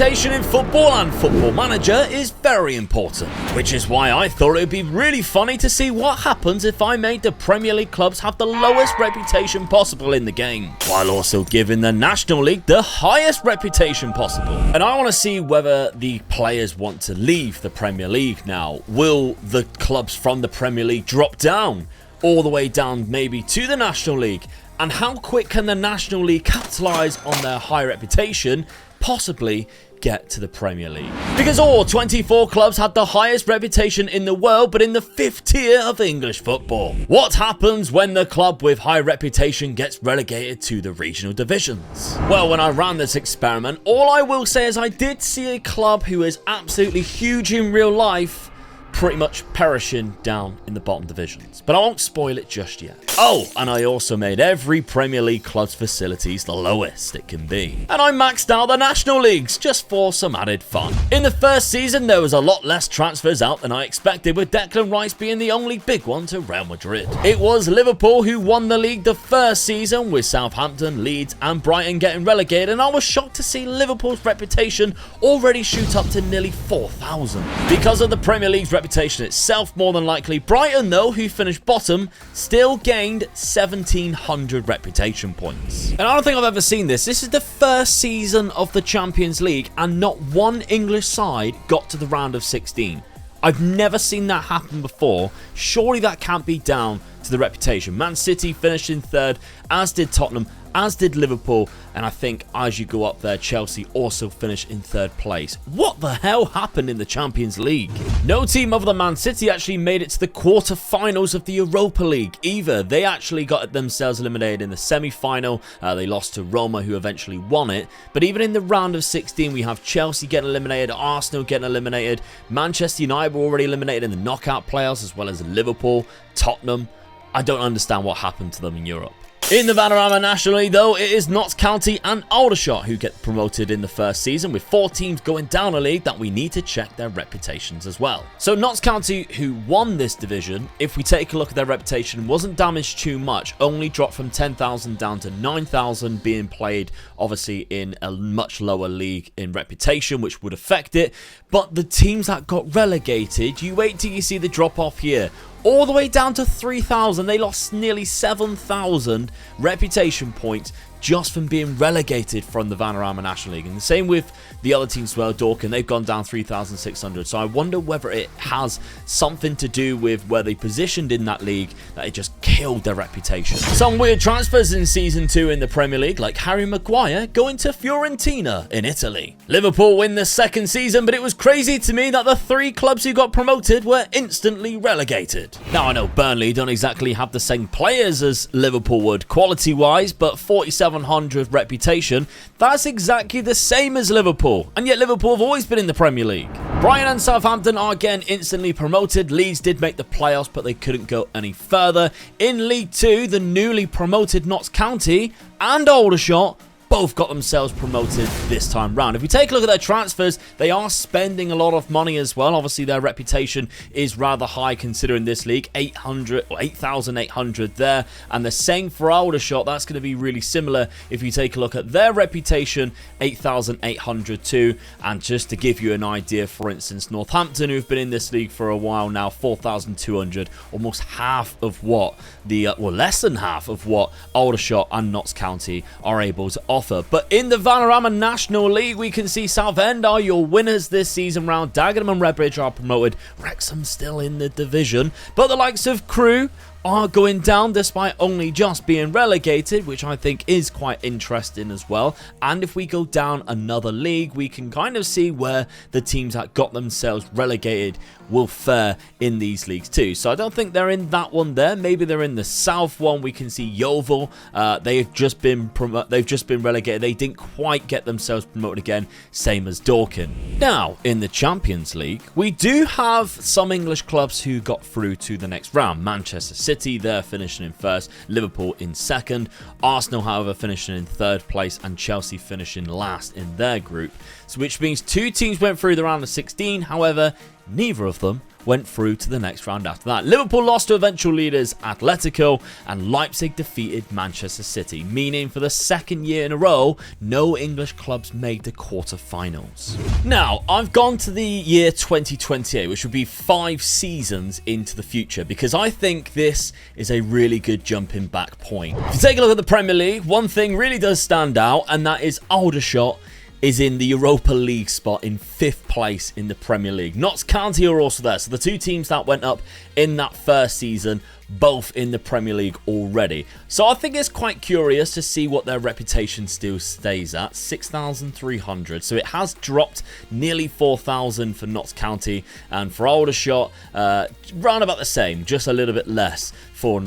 Reputation in football and Football Manager is very important, which is why I thought it would be really funny to see what happens if I made the Premier League clubs have the lowest reputation possible in the game, while also giving the National League the highest reputation possible. And I want to see whether the players want to leave the Premier League now. Will the clubs from the Premier League drop down all the way down maybe to the National League? And how quick can the National League capitalise on their high reputation, possibly get to the Premier League? Because all 24 clubs had the highest reputation in the world, but in the 5th tier of English football. What happens when the club with high reputation gets relegated to the regional divisions? Well, when I ran this experiment, all I will say is I did see a club who is absolutely huge in real life pretty much perishing down in the bottom divisions. But I won't spoil it just yet. Oh, and I also made every Premier League club's facilities the lowest it can be. And I maxed out the National Leagues just for some added fun. In the first season, there was a lot less transfers out than I expected, with Declan Rice being the only big one to Real Madrid. It was Liverpool who won the league the first season, with Southampton, Leeds and Brighton getting relegated, and I was shocked to see Liverpool's reputation already shoot up to nearly 4,000. Because of the Premier League's reputation itself, more than likely, Brighton, though, who finished bottom, still gained 1,700 reputation points. And I don't think I've ever seen this. This is the first season of the Champions League and not one English side got to the round of 16. I've never seen that happen before. Surely that can't be down to the reputation. Man City finished in 3rd, as did Tottenham, as did Liverpool, and I think as you go up there, Chelsea also finished in 3rd place. What the hell happened in the Champions League? No team other than Man City actually made it to the quarter-finals of the Europa League either. They actually got themselves eliminated in the semi-final. They lost to Roma, who eventually won it. But even in the round of 16, we have Chelsea getting eliminated, Arsenal getting eliminated, Manchester United were already eliminated in the knockout playoffs, as well as Liverpool, Tottenham. I don't understand what happened to them in Europe. In the Vanarama National League, though, it is Notts County and Aldershot who get promoted in the first season, with 4 teams going down a league that we need to check their reputations as well. So Notts County, who won this division, if we take a look at their reputation, wasn't damaged too much, only dropped from 10,000 down to 9,000, being played obviously in a much lower league in reputation, which would affect it. But the teams that got relegated, you wait till you see the drop off here. All the way down to 3,000. They lost nearly 7,000 reputation points just from being relegated from the Vanarama National League. And the same with the other teams as well, Dorking. They've gone down 3,600. So I wonder whether it has something to do with where they positioned in that league, that it just killed their reputation. Some weird transfers in Season 2 in the Premier League, like Harry Maguire going to Fiorentina in Italy. Liverpool win the second season, but it was crazy to me that the 3 clubs who got promoted were instantly relegated. Now, I know Burnley don't exactly have the same players as Liverpool would quality-wise, but 4,700 reputation, that's exactly the same as Liverpool. And yet Liverpool have always been in the Premier League. Brighton and Southampton are again instantly promoted. Leeds did make the playoffs, but they couldn't go any further. In League 2, the newly promoted Notts County and Aldershot both got themselves promoted this time round. If we take a look at their transfers, they are spending a lot of money as well. Obviously, their reputation is rather high considering this league. 8,800 there. And the same for Aldershot. That's going to be really similar if you take a look at their reputation, 8,800 too. And just to give you an idea, for instance, Northampton, who've been in this league for a while now, 4,200, almost half of what less than half of what Aldershot and Notts County are able to offer. But in the Vanarama National League, we can see Southend are your winners this season round. Dagenham and Redbridge are promoted. Wrexham still in the division. But the likes of Crewe are going down despite only just being relegated, which I think is quite interesting as well. And if we go down another league, we can kind of see where the teams that got themselves relegated will fare in these leagues too. So I don't think they're in that one there. Maybe they're in the south one. We can see Yeovil. They've just been relegated. They didn't quite get themselves promoted again, same as Dorking. Now, in the Champions League, we do have some English clubs who got through to the next round. Manchester City, they're finishing in 1st. Liverpool in 2nd. Arsenal, however, finishing in 3rd place, and Chelsea finishing last in their group. So which means 2 teams went through the round of 16. However, neither of them went through to the next round after that. Liverpool lost to eventual leaders Atletico, and Leipzig defeated Manchester City, meaning for the second year in a row, no English clubs made the quarter-finals. Now, I've gone to the year 2028, which would be 5 seasons into the future, because I think this is a really good jumping back point. If you take a look at the Premier League, one thing really does stand out, and that is Aldershot is in the Europa League spot in 5th place in the Premier League. Notts County are also there. So the 2 teams that went up in that first season, both in the Premier League already. So I think it's quite curious to see what their reputation still stays at. 6,300. So it has dropped nearly 4,000 for Notts County. And for Aldershot, round about the same. Just a little bit less for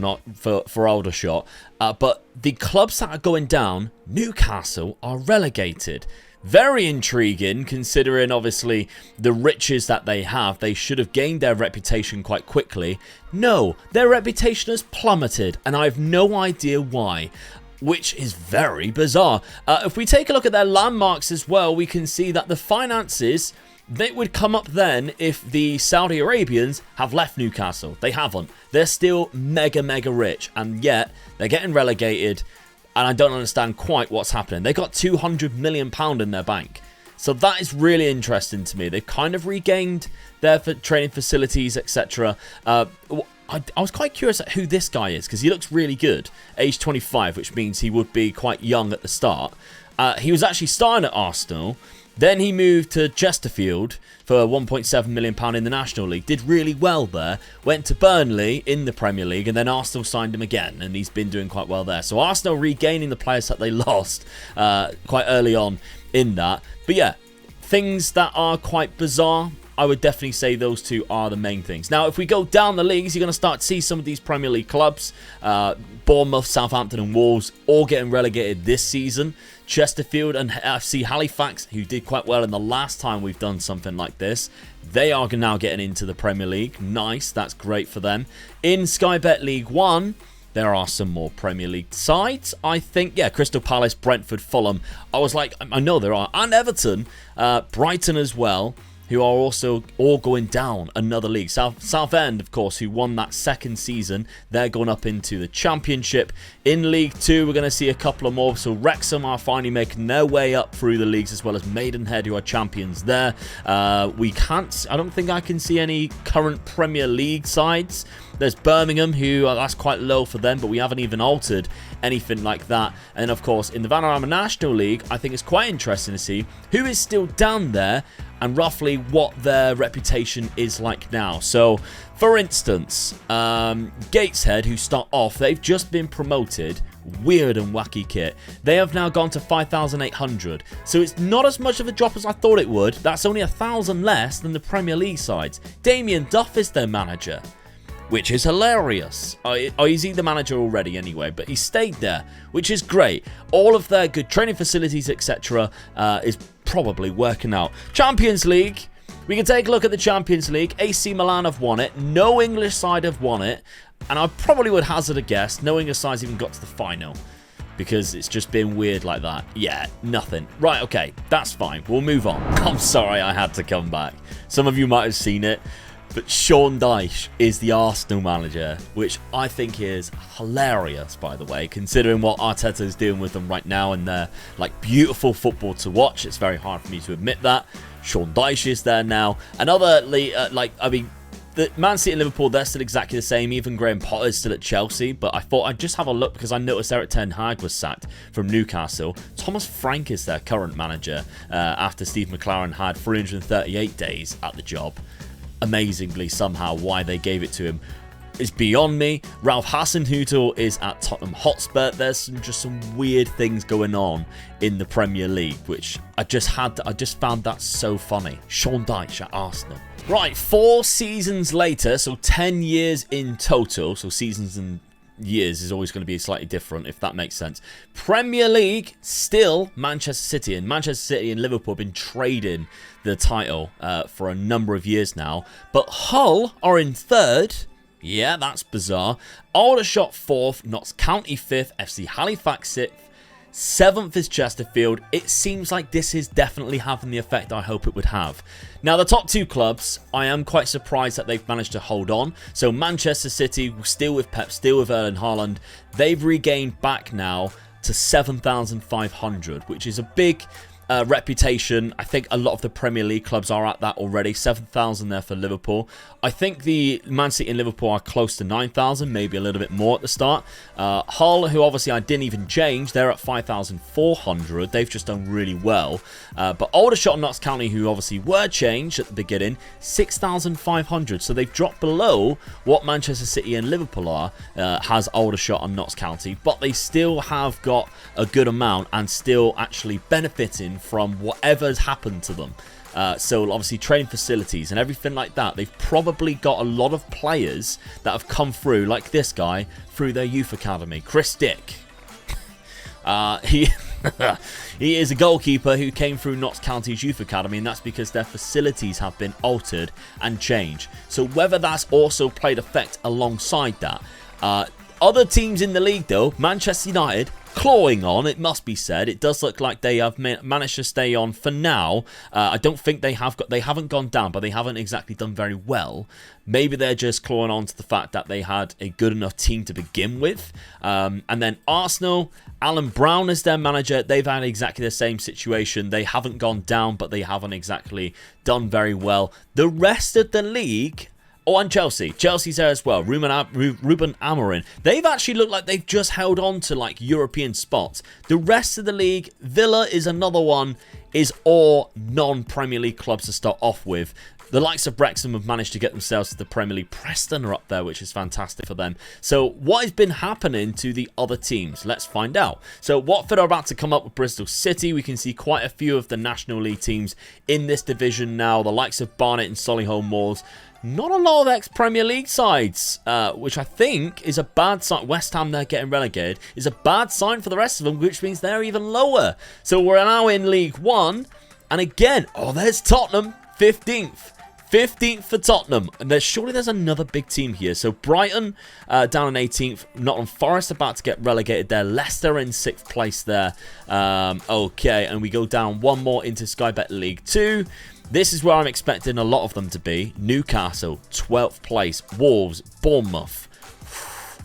Aldershot. But the clubs that are going down, Newcastle, are relegated. Very intriguing, considering obviously the riches that they have. They should have gained their reputation quite quickly. No, their reputation has plummeted, and I have no idea why, which is very bizarre. If we take a look at their landmarks as well, we can see that the finances, they would come up then if the Saudi Arabians have left Newcastle. They haven't. They're still mega rich, and yet they're getting relegated. And I don't understand quite what's happening. They got £200 million in their bank. So that is really interesting to me. They've kind of regained their training facilities, etc. I was quite curious at who this guy is, because he looks really good. Age 25, which means he would be quite young at the start. He was actually starting at Arsenal. Then he moved to Chesterfield for £1.7 million in the National League. Did really well there. Went to Burnley in the Premier League, and then Arsenal signed him again, and he's been doing quite well there. So Arsenal regaining the players that they lost quite early on in that. But yeah, things that are quite bizarre. I would definitely say those 2 are the main things. Now, if we go down the leagues, you're going to start to see some of these Premier League clubs. Bournemouth, Southampton and Wolves all getting relegated this season. Chesterfield and FC Halifax, who did quite well in the last time we've done something like this, they are now getting into the Premier League. Nice, that's great for them. In Sky Bet League 1, there are some more Premier League sides. I think, yeah, Crystal Palace, Brentford, Fulham. I was like, I know there are. And Everton, Brighton as well, who are also all going down another league. Southend, of course, who won that second season, they're going up into the Championship. In League 2, we're going to see a couple of more. So Wrexham are finally making their way up through the leagues, as well as Maidenhead, who are champions there. I don't think I can see any current Premier League sides. There's Birmingham, who that's quite low for them, but we haven't even altered anything like that. And of course, in the Vanarama National League, I think it's quite interesting to see who is still down there and roughly what their reputation is like now. So, for instance, Gateshead, who start off, they've just been promoted. Weird and wacky kit. They have now gone to 5,800. So it's not as much of a drop as I thought it would. That's only 1,000 less than the Premier League sides. Damien Duff is their manager, which is hilarious. He's the manager already anyway, but he stayed there, which is great. All of their good training facilities, etc., is probably working out. Champions League. We can take a look at the Champions League. AC Milan have won it. No English side have won it. And I probably would hazard a guess. No English side's even got to the final, because it's just been weird like that. Yeah, nothing. Right, okay, that's fine. We'll move on. I'm sorry I had to come back. Some of you might have seen it, but Sean Dyche is the Arsenal manager, which I think is hilarious, by the way, considering what Arteta is doing with them right now, and they're like beautiful football to watch. It's very hard for me to admit that. Sean Dyche is there now. Another, the Man City and Liverpool, they're still exactly the same. Even Graham Potter's still at Chelsea. But I thought I'd just have a look, because I noticed Erik ten Hag was sacked from Newcastle. Thomas Frank is their current manager after Steve McLaren had 338 days at the job. Amazingly, somehow, why they gave it to him is beyond me. Ralph Hasenhüttl is at Tottenham Hotspur. There's just some weird things going on in the Premier League, which I just found that so funny. Sean Dyche at Arsenal. Right, 4 seasons later, so 10 years in total. So seasons and years is always going to be slightly different, if that makes sense. Premier League, still Manchester City. And Manchester City and Liverpool have been trading the title for a number of years now. But Hull are in 3rd. Yeah, that's bizarre. Aldershot 4th, Notts County 5th, FC Halifax 6th, 7th is Chesterfield. It seems like this is definitely having the effect I hope it would have. Now, the top 2 clubs, I am quite surprised that they've managed to hold on. So Manchester City, still with Pep, still with Erling Haaland, they've regained back now to 7,500, which is a big reputation. I think a lot of the Premier League clubs are at that already. 7,000 there for Liverpool. I think the Man City and Liverpool are close to 9,000, maybe a little bit more at the start. Hull, who obviously I didn't even change, they're at 5,400. They've just done really well. But Aldershot and Notts County, who obviously were changed at the beginning, 6,500. So they've dropped below what Manchester City and Liverpool are, has Aldershot and Notts County. But they still have got a good amount and still actually benefiting from whatever's happened to them. So obviously training facilities and everything like that. They've probably got a lot of players that have come through, like this guy, through their youth academy. Chris Dick. He is a goalkeeper who came through Notts County's youth academy, and that's because their facilities have been altered and changed. So whether that's also played effect alongside that. Other teams in the league though, Manchester United, clawing on, it must be said. It does look like they have managed to stay on for now. I don't think they haven't gone down, but they haven't exactly done very well. Maybe they're just clawing on to the fact that they had a good enough team to begin with. And then Arsenal, Alan Brown is their manager. They've had exactly the same situation. They haven't gone down, but they haven't exactly done very well. The rest of the league... Oh, and Chelsea. Chelsea's there as well. Ruben Amorim. They've actually looked like they've just held on to like European spots. The rest of the league, Villa is another one, is all non-Premier League clubs to start off with. The likes of Wrexham have managed to get themselves to the Premier League. Preston are up there, which is fantastic for them. So what has been happening to the other teams? Let's find out. So Watford are about to come up with Bristol City. We can see quite a few of the National League teams in this division now. The likes of Barnet and Solihull Moors. Not a lot of ex-Premier League sides, which I think is a bad sign. West Ham, they're getting relegated, is a bad sign for the rest of them, which means they're even lower. So we're now in League One. And again, oh, there's Tottenham, 15th. 15th for Tottenham. And surely there's another big team here. So Brighton down in 18th. Nottingham Forest about to get relegated there. Leicester in 6th place there. Okay, and we go down one more into Sky Bet League 2. This is where I'm expecting a lot of them to be. Newcastle, 12th place. Wolves, Bournemouth.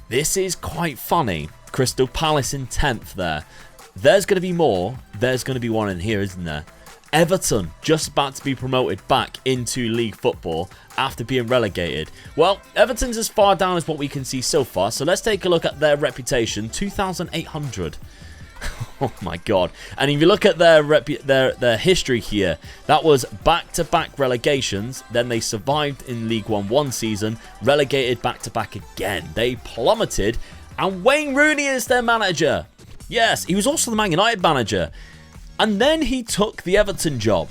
This is quite funny. Crystal Palace in 10th there. There's going to be more. There's going to be one in here, isn't there? Everton, just about to be promoted back into League Football after being relegated. Well, Everton's as far down as what we can see so far. So let's take a look at their reputation. 2,800. Oh my god. And if you look at their history here, that was back-to-back relegations. Then they survived in League one season, relegated back-to-back again. They plummeted, and Wayne Rooney is their manager. Yes, he was also the Man United manager. And then he took the Everton job,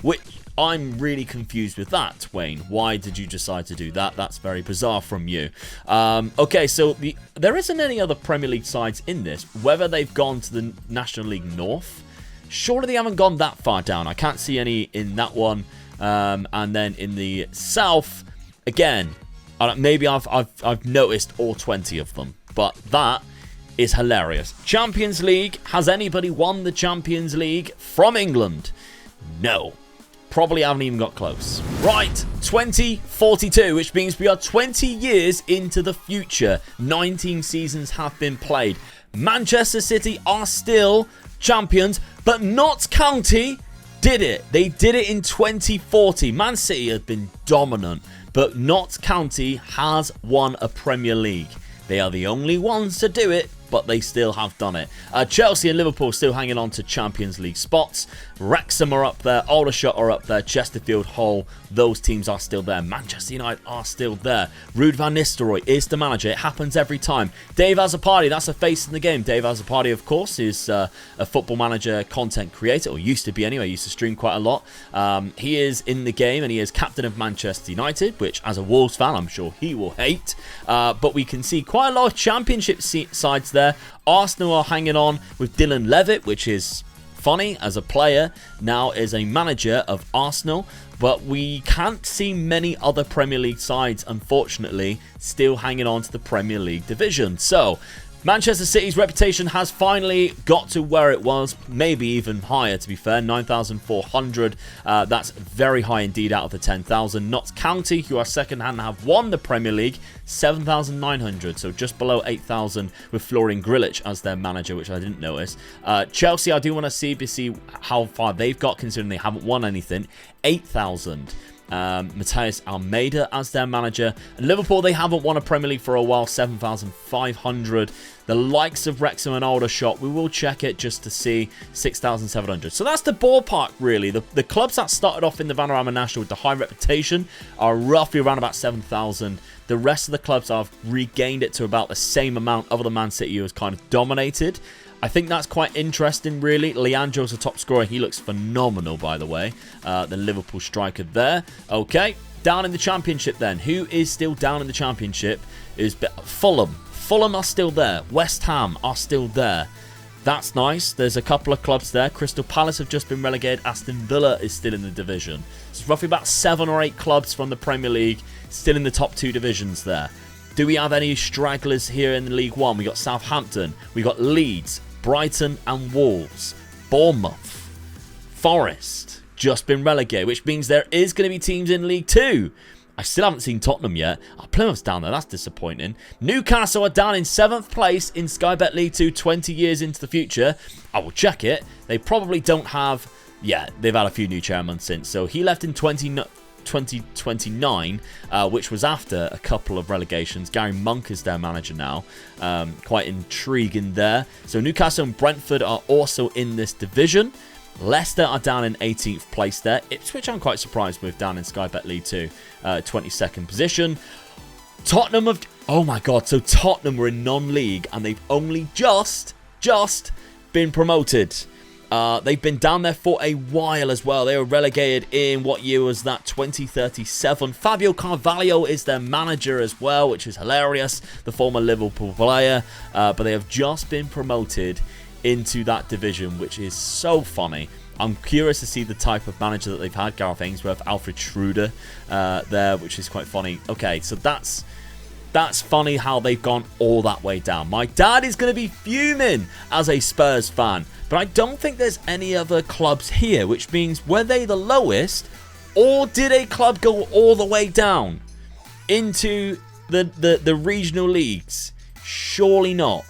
which I'm really confused with that, Wayne. Why did you decide to do that? That's very bizarre from you. Okay, so there isn't any other Premier League sides in this. Whether they've gone to the National League North, surely they haven't gone that far down. I can't see any in that one. And then in the South, again, maybe I've noticed all 20 of them, but that is hilarious. Champions League. Has anybody won the Champions League from England? No. Probably haven't even got close. Right, 2042, which means we are 20 years into the future. 19 seasons have been played. Manchester City are still champions, but Notts County did it. They did it in 2040. Man City have been dominant, but Notts County has won a Premier League. They are the only ones to do it, but they still have done it. Chelsea and Liverpool still hanging on to Champions League spots. Wrexham are up there. Aldershot are up there. Chesterfield, Hull, those teams are still there. Manchester United are still there. Ruud van Nistelrooy is the manager. It happens every time. Dave Azzopardi, that's a face in the game. Dave Azzopardi, of course, is a football manager content creator, or used to be anyway. Used to stream quite a lot. He is in the game, and he is captain of Manchester United, which, as a Wolves fan, I'm sure he will hate. But we can see quite a lot of championship sides there. Arsenal are hanging on with Dylan Levitt, which is funny as a player, now is a manager of Arsenal. But we can't see many other Premier League sides, unfortunately, still hanging on to the Premier League division. So Manchester City's reputation has finally got to where it was, maybe even higher to be fair, 9,400. That's very high indeed out of the 10,000. Notts County, who are second and have won the Premier League, 7,900, so just below 8,000 with Florian Grillitsch as their manager, which I didn't notice. Chelsea, I do want to see how far they've got considering they haven't won anything, 8,000. Matthias Almeida as their manager. And Liverpool, they haven't won a Premier League for a while, 7,500. The likes of Wrexham and Aldershot, we will check it just to see, 6,700. So that's the ballpark, really. The clubs that started off in the Vanarama National with the high reputation are roughly around about 7,000. The rest of the clubs have regained it to about the same amount, other than Man City, who has kind of dominated. I think that's quite interesting, really. Leandro's the top scorer. He looks phenomenal, by the way. The Liverpool striker there. Okay, down in the Championship then. Who is still down in the Championship is Fulham. Fulham are still there. West Ham are still there. That's nice. There's a couple of clubs there. Crystal Palace have just been relegated. Aston Villa is still in the division. It's roughly about 7 or 8 clubs from the Premier League still in the top 2 divisions there. Do we have any stragglers here in the League One? We got Southampton. We got Leeds, Brighton and Wolves. Bournemouth, Forest, just been relegated, which means there is going to be teams in League 2. I still haven't seen Tottenham yet. Oh, Plymouth's down there. That's disappointing. Newcastle are down in 7th place in Sky Bet League 2 20 years into the future. I will check it. They probably don't have... Yeah, they've had a few new chairmen since. So he left in 2029, which was after a couple of relegations. Gary Monk is their manager now. Quite intriguing there. So Newcastle and Brentford are also in this division. Leicester are down in 18th place there. Ipswich I'm quite surprised with down in Sky Bet League 2, 22nd position. Tottenham have... Oh my god, so Tottenham were in non-league and they've only just been promoted. They've been down there for a while as well. They were relegated in, what year was that? 2037. Fabio Carvalho is their manager as well, which is hilarious. The former Liverpool player. But they have just been promoted into that division, which is so funny. I'm curious to see the type of manager that they've had. Gareth Ainsworth, Alfred Schroeder there, which is quite funny. Okay, so that's funny how they've gone all that way down. My dad is going to be fuming as a Spurs fan. But I don't think there's any other clubs here, which means were they the lowest, or did a club go all the way down into the regional leagues? Surely not.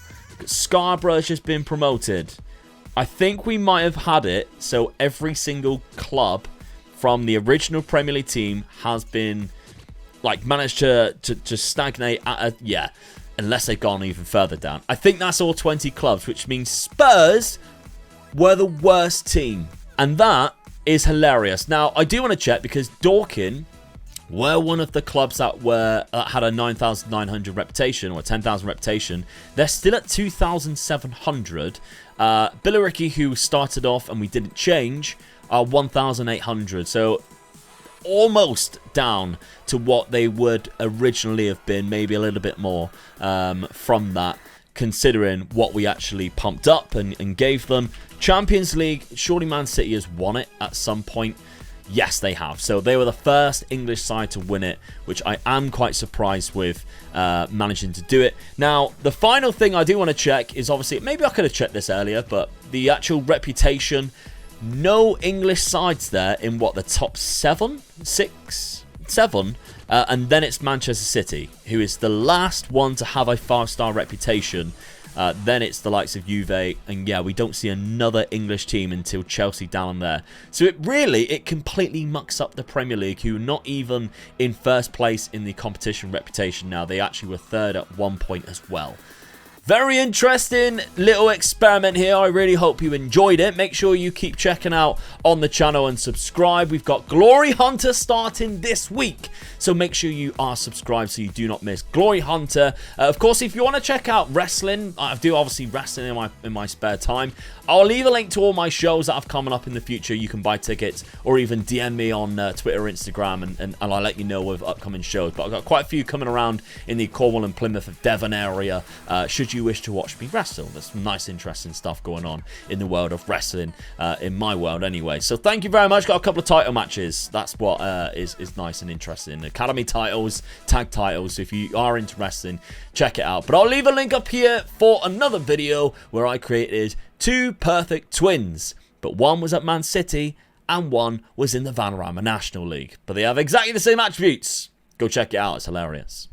Scarborough has just been promoted. I think we might have had it so every single club from the original Premier League team has been managed to stagnate at yeah, unless they've gone even further down. I think that's all 20 clubs, which means Spurs were the worst team. And that is hilarious. Now, I do want to check because Dorking were one of the clubs that had a 9,900 reputation or a 10,000 reputation. They're still at 2,700. Billericay, who started off and we didn't change, are 1,800. So almost down to what they would originally have been, maybe a little bit more from that, considering what we actually pumped up and gave them. Champions League, surely Man City has won it at some point. Yes, they have. So they were the first English side to win it, which I am quite surprised with managing to do it. Now, the final thing I do want to check is obviously, maybe I could have checked this earlier, but the actual reputation. No English sides there in the top 7? 6? 7? And then it's Manchester City, who is the last one to have a 5-star reputation. Then it's the likes of Juve, and yeah, we don't see another English team until Chelsea down there. So it completely mucks up the Premier League, who are not even in first place in the competition reputation now. They actually were third at one point as well. Very interesting little experiment here. I really hope you enjoyed it. Make sure you keep checking out on the channel and subscribe. We've got Glory Hunter starting this week, so make sure you are subscribed so you do not miss Glory Hunter. Of course, if you want to check out wrestling, I do obviously wrestling in my spare time. I'll leave a link to all my shows that have coming up in the future. You can buy tickets or even DM me on Twitter or Instagram, and I'll let you know of upcoming shows. But I've got quite a few coming around in the Cornwall and Plymouth of Devon area. Should would you wish to watch me wrestle? There's some nice, interesting stuff going on in the world of wrestling, in my world anyway. So thank you very much. Got a couple of title matches. That's what is nice and interesting. Academy titles, tag titles. So if you are into wrestling, check it out. But I'll leave a link up here for another video where I created 2 perfect twins. But one was at Man City and one was in the Vanarama National League. But they have exactly the same attributes. Go check it out. It's hilarious.